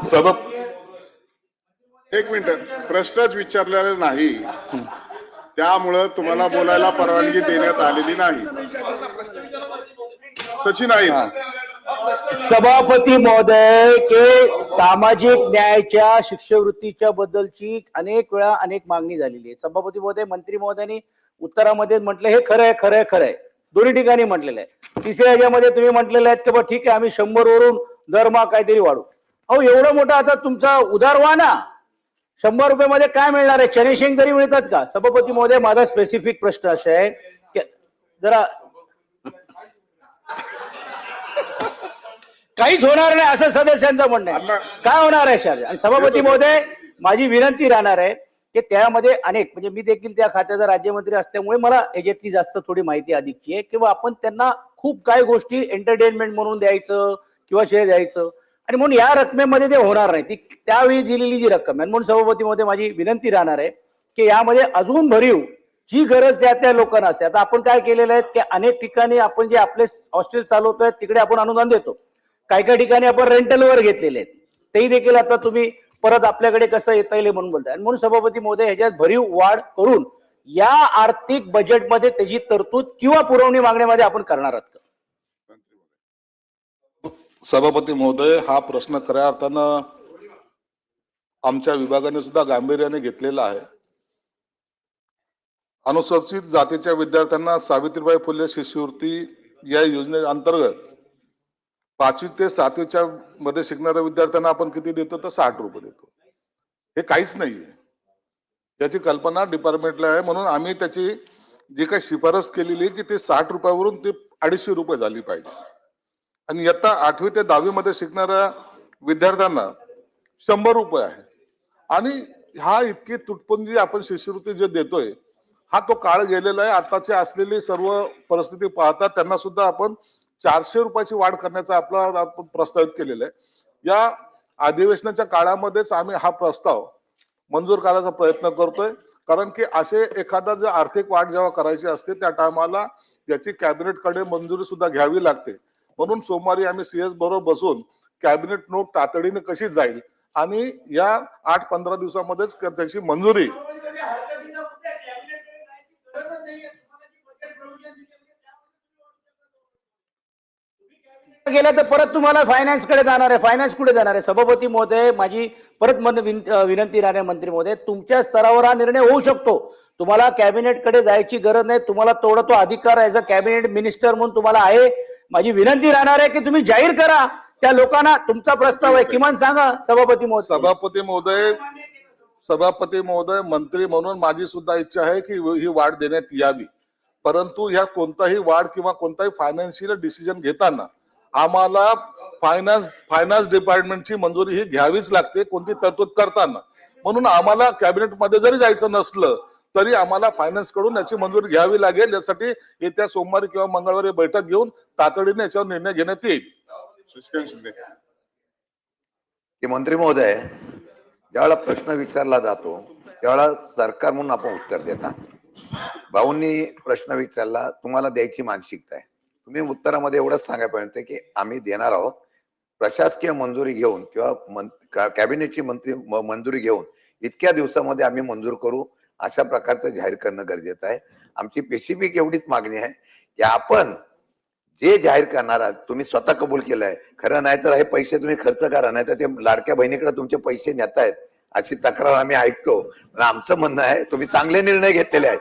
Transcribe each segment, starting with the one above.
सब एक मिनिट, प्रश्नच विचारलेला नाही, त्यामुळं तुम्हाला बोलायला परवानगी देण्यात आलेली नाही. सचिन आहे. सभापती महोदय के सामाजिक न्यायाच्या शिष्यवृत्तीच्या बद्दलची अनेक वेळा अनेक मागणी झालेली आहे. सभापती महोदय, मंत्री महोदयांनी उत्तरामध्ये म्हटलं हे खरं आहे, खरं आहे, खरं आहे, दोन्ही ठिकाणी म्हटलेलं आहे. तिसऱ्या ह्याच्यामध्ये तुम्ही म्हटलेलं आहे की बा ठीक आहे आम्ही 100 वरून दरमहा काहीतरी वाढू. अहो एवढं मोठं आता तुमचा उदार व्हा ना. 100 रुपयामध्ये काय मिळणार आहे? चणे शेंग तरी मिळतात का? सभापती महोदय, माझा स्पेसिफिक प्रश्न असा आहे की जरा काहीच होणार नाही असं सदस्यांचं म्हणणं आहे. काय होणार आहे सर? आणि सभापती महोदय, माझी विनंती राहणार आहे की त्यामध्ये अनेक म्हणजे मी देखील त्या खात्याचा राज्यमंत्री असल्यामुळे मला याच्यातली जास्त थोडी माहिती अधिकची आहे किंवा आपण त्यांना खूप काही गोष्टी एंटरटेनमेंट म्हणून द्यायचं किंवा शेअर द्यायचं आणि म्हणून या रकमेमध्ये ते होणार नाही. ती त्यावेळी दिलेली जी रक्कम आहे. म्हणून सभापती महोदय, माझी विनंती राहणार आहे की यामध्ये अजून भरीव जी गरज त्या लोकांना असते. आता आपण काय केलेलं आहे की अनेक ठिकाणी आपण जे आपले हॉस्टेल चालवतोय तिकडे आपण अनुदान देतो. काही ठिकाणी आपण रेंटलवर घेतलेले आहेत, तेही देखील आता तुम्ही परत आपल्याकडे कसं येता येईल म्हणून बोलताय. म्हणून सभापती महोदय, ह्याच्यात भरीव वाढ करून या आर्थिक बजेटमध्ये त्याची तरतूद किंवा पुरवणी मागण्यामध्ये आपण करणार आहात का? सभापती महोदय, हा प्रश्न खऱ्या अर्थानं आमच्या विभागाने सुद्धा गांभीर्याने घेतलेला आहे. अनुसूचित जातीच्या विद्यार्थ्यांना सावित्रीबाई फुले शिष्यवृत्ती या योजनेअंतर्गत 5वी ते 7वीच्या मध्ये शिकणाऱ्या विद्यार्थ्यांना आपण किती देतो? तर 60 रुपये देतो. हे काहीच नाहीये. त्याची कल्पना डिपार्टमेंटला आहे. म्हणून आम्ही त्याची जी काही शिफारस केलेली की ते 60 रुपयावरून ते 250 रुपये झाली पाहिजे. आणि इयत्ता 8वी ते 10वी मध्ये शिकणाऱ्या विद्यार्थ्यांना 100 रुपये आहे. आणि हा इतकी तुटपुंजी आपण शिष्यवृत्ती जे देतोय हा तो काळ गेलेला आहे. आताची असलेली सर्व परिस्थिती पाहता त्यांना सुद्धा आपण 400 रुपयाची वाढ करण्याचा आपला प्रस्तावित केलेला आहे. या अधिवेशनाच्या काळामध्येच आम्ही हा प्रस्ताव मंजूर करायचा प्रयत्न करतोय. कारण की असे एखादा जर आर्थिक वाढ जेव्हा करायची असते त्या टायमाला याची कॅबिनेटकडे मंजुरी सुद्धा घ्यावी लागते. म्हणून सोमवारी आम्ही सीएस बरोबर बसून कॅबिनेट नोट तातडीने कशी जाईल आणि या 8-15 दिवसामध्येच त्याची मंजुरी गेला तर परत तुम्हाला फायनान्स कडे जाणार आहे. फायनान्स कुठे जाणार आहे? सभापती महोदय, माझी परत विनंती राहणार आहे मंत्री महोदय, तुमच्या स्तरावर हा निर्णय होऊ शकतो. तुम्हाला कॅबिनेटकडे जायची गरज नाही. तुम्हाला तेवढा तो अधिकार ऍज अ कॅबिनेट मिनिस्टर म्हणून तुम्हाला आहे. माझी विनंती राहणार आहे की तुम्ही जाहीर करा त्या लोकांना तुमचा प्रस्ताव आहे, किमान सांगा सभापती महोदय. सभापती महोदय, मंत्री म्हणून माझी सुद्धा इच्छा आहे की ही वाढ देण्यात यावी. परंतु ह्या कोणताही वाढ किंवा कोणताही फायनान्शियल डिसिजन घेताना आम्हाला फायनान्स डिपार्टमेंटची मंजुरी ही घ्यावीच लागते कोणती तरतूद करताना. म्हणून आम्हाला कॅबिनेटमध्ये जरी जायचं नसलं तरी आम्हाला फायनान्स कडून याची मंजुरी घ्यावी लागेल. यासाठी येत्या सोमवारी किंवा मंगळवारी बैठक घेऊन तातडीने याच्यावर निर्णय घेण्यात येईल. की मंत्री महोदय, ज्यावेळेला प्रश्न विचारला जातो त्यावेळेला सरकार म्हणून आपण उत्तर देता. भाऊंनी प्रश्न विचारला, तुम्हाला द्यायची मानसिकता आहे. तुम्ही उत्तरामध्ये एवढंच सांगायला पाहिजे की आम्ही देणार आहोत, प्रशासकीय मंजुरी घेऊन किंवा कॅबिनेटची मंजुरी घेऊन इतक्या दिवसामध्ये आम्ही मंजूर करू अशा प्रकारचं जाहीर करणं गरजेचं आहे. आमची स्पेसिफिक एवढीच मागणी आहे की आपण जे जाहीर करणार आहात तुम्ही स्वतः कबूल केलंय. खरं नाही तर हे पैसे तुम्ही खर्च करा, नाही तर ते लाडक्या बहिणीकडे तुमचे पैसे नेतायत अशी तक्रार आम्ही ऐकतो. आमचं म्हणणं आहे तुम्ही चांगले निर्णय घेतलेले आहेत.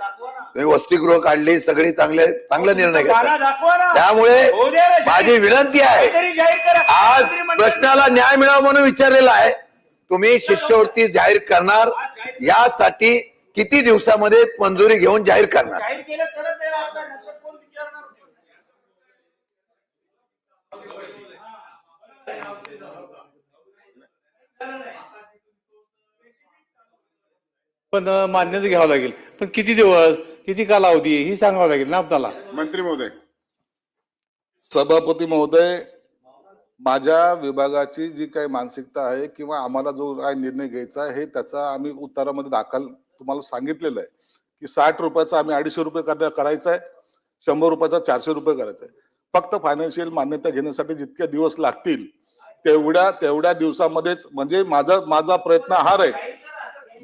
तुम्ही वसतिगृह काढली, सगळी चांगला निर्णय घेतला. त्यामुळे माझी विनंती आहे, आज प्रश्नाला न्याय मिळावा म्हणून विचारलेला आहे, तुम्ही शिष्यवृत्ती जाहीर करणार यासाठी किती दिवसामध्ये मंजुरी घेऊन जाहीर करणार? पण मान्यता घ्यावं लागेल. पण किती दिवस, किती कालावधी ही सांगावं लागेल ना आपल्याला. मंत्री महोदय. सभापती महोदय, माझ्या विभागाची जी काही मानसिकता आहे किंवा आम्हाला जो काय निर्णय घ्यायचा आहे हे त्याचा आम्ही उत्तरामध्ये दाखल तुम्हाला सांगितलेलं आहे की 60 रुपयाचा आम्ही 250 रुपये करायचा आहे, 100 रुपयाचा 400 रुपये करायचा आहे. फक्त फायनान्शियल मान्यता घेण्यासाठी जितके दिवस लागतील तेवढ्या दिवसामध्येच, म्हणजे माझा प्रयत्न हा राहील,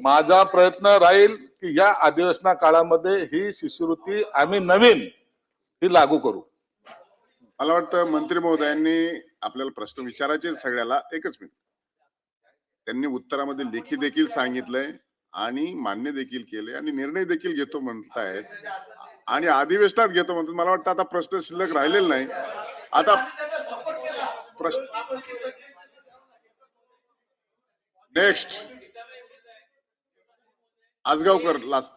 माझा प्रयत्न राहील की या अधिवेशना काळामध्ये ही शिष्यवृत्ती आम्ही नवीन ही लागू करू. मला वाटतं मंत्री महोदयांनी आपल्याला प्रश्न विचारायचे सगळ्याला. एकच मिनिट. त्यांनी उत्तरामध्ये लेखी देखील सांगितलंय आणि मान्य देखील केले आणि निर्णय देखील घेतो म्हणतायत आणि अधिवेशनात घेतो म्हणतात. मला वाटतं आता प्रश्न शिल्लक राहिलेला नाही. आता प्रश्न नेक्स्ट आजगावकर लास्ट.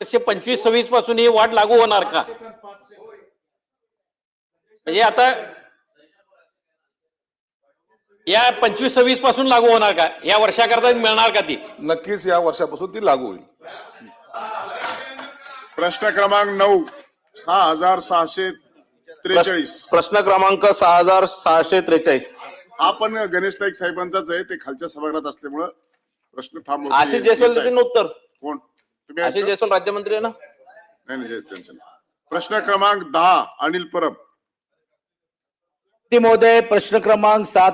25-26 पासून ही वाढ लागू होणार का? म्हणजे आता या 25-26 पासून लागू होणार का? या वर्षाकरता मिळणार का ती? नक्कीच या वर्षापासून ती लागू होईल. प्रश्न क्रमांक 9 6643. प्रश्न क्रमांक 6643. हा पण गणेश नाईक साहेबांचाच आहे. ते खालच्या सभागृहात असल्यामुळं प्रश्न थांबवतो. आशिष जयस्वाल देतील उत्तर. कोण तुम्ही? आशिष जयस्वाल राज्यमंत्री आहे ना? नाही त्यांचं नाही. प्रश्न क्रमांक 10 अनिल परब. महोदय, प्रश्न क्रमांक 7